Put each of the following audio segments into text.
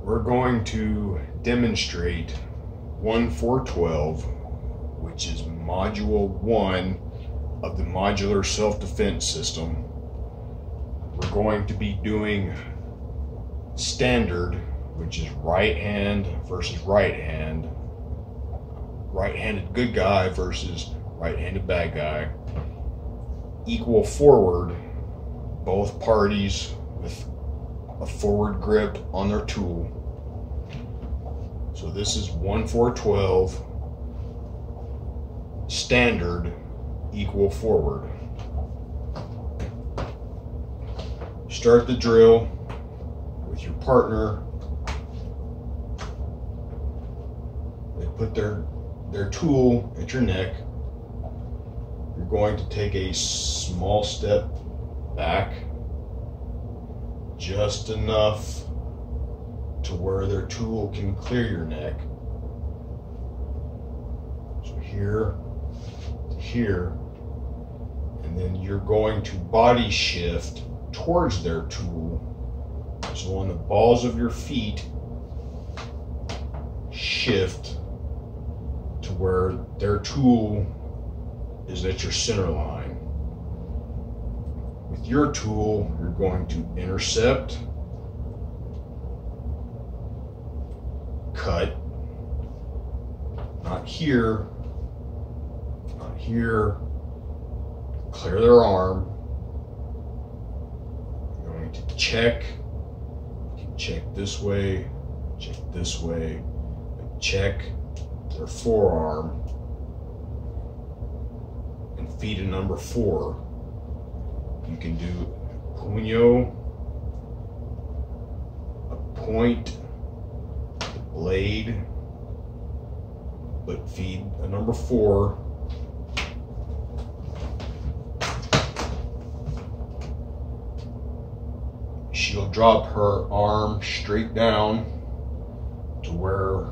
we're going to demonstrate 1-4-12, which is Module 1 of the Modular Self-Defense system. We're going to be doing standard, which is right hand versus right hand, right-handed good guy versus right-handed bad guy, equal forward, both parties with a forward grip on their tool. So this is 1-4-12, standard, equal forward. Start the drill with your partner. They put their tool at your neck. You're going to take a small step back, just enough to where their tool can clear your neck. So here to here, and then you're going to body shift towards their tool. So on the balls of your feet, shift to where their tool is at your center line. With your tool, you're going to intercept, cut, not here, not here, clear their arm. You're going to check, check this way, check their forearm, and feed a number 4. You can do puño, a point, blade, but feed a number 4. She'll drop her arm straight down to where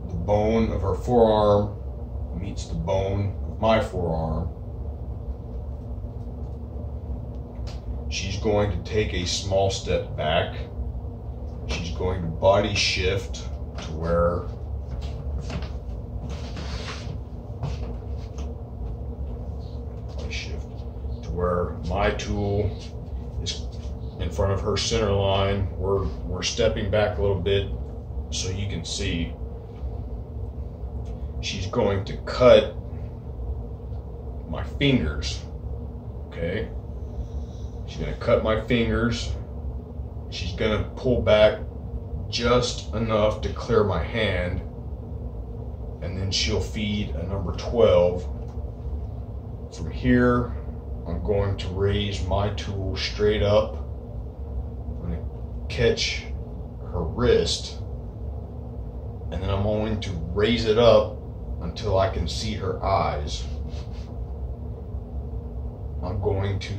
the bone of her forearm meets the bone of my forearm. She's going to take a small step back. She's going to body shift to where my tool is in front of her center line. We're stepping back a little bit so you can see. She's going to cut my fingers, okay? She's going to cut my fingers. She's going to pull back just enough to clear my hand, and then she'll feed a number 12. From here, I'm going to raise my tool straight up. I'm going to catch her wrist, and then I'm going to raise it up until I can see her eyes. I'm going to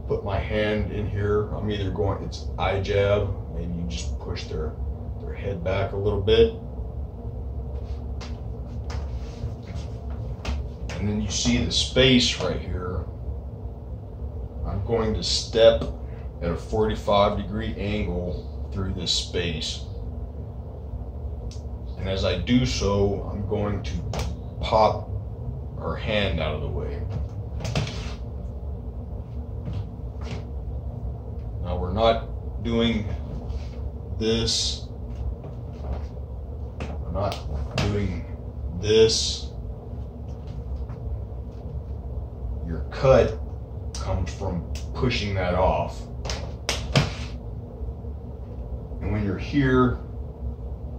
put my hand in here. I'm either going, it's eye jab, maybe you just push their head back a little bit. And then you see the space right here. I'm going to step at a 45-degree angle through this space. And as I do so, I'm going to pop her hand out of the way. Now we're not doing this. We're not doing this. Your cut comes from pushing that off. And when you're here,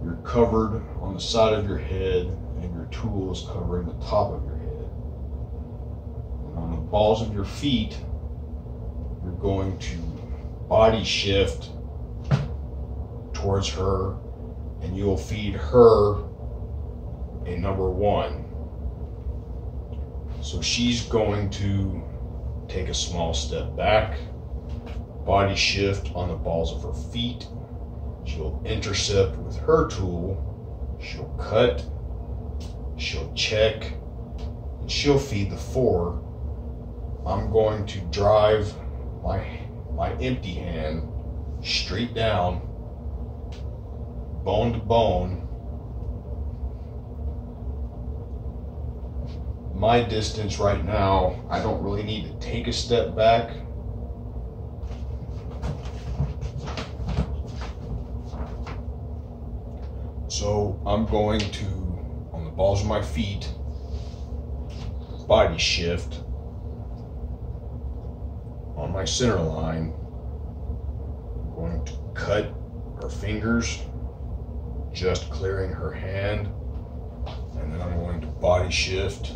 you're covered on the side of your head, and your tool is covering the top of your head. And on the balls of your feet, you're going to body shift towards her, and you'll feed her a number 1. So she's going to take a small step back, body shift on the balls of her feet. She'll intercept with her tool, she'll cut, she'll check, and she'll feed the 4. I'm going to drive my empty hand straight down bone to bone. My distance right now, I don't really need to take a step back. So I'm going to, on the balls of my feet, body shift on my center line. I'm going to cut her fingers, just clearing her hand, and then I'm going to body shift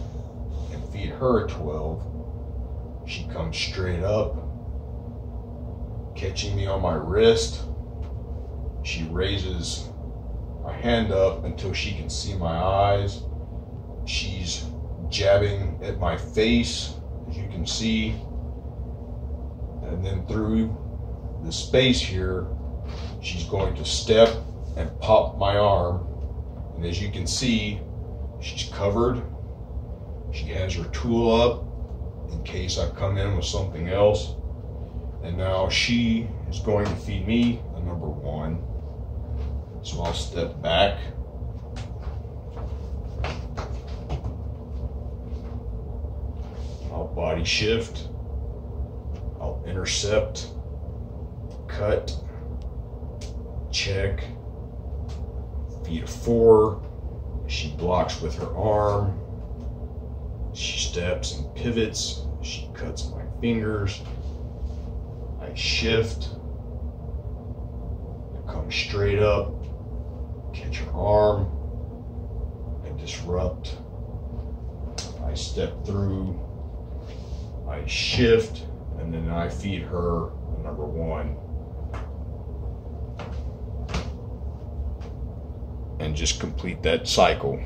and feed her a 12. She comes straight up, catching me on my wrist. She raises my hand up until she can see my eyes. She's jabbing at my face, as you can see, and then through the space here, she's going to step and pop my arm, and as you can see, she's covered. She has her tool up in case I come in with something else, and now she is going to feed me a number 1. So I'll step back. I'll body shift. I'll intercept, cut, check, feed a 4. She blocks with her arm. She steps and pivots. She cuts my fingers. I shift. I come straight up, catch her arm, and disrupt. I step through. I shift, and then I feed her a number 1. And just complete that cycle.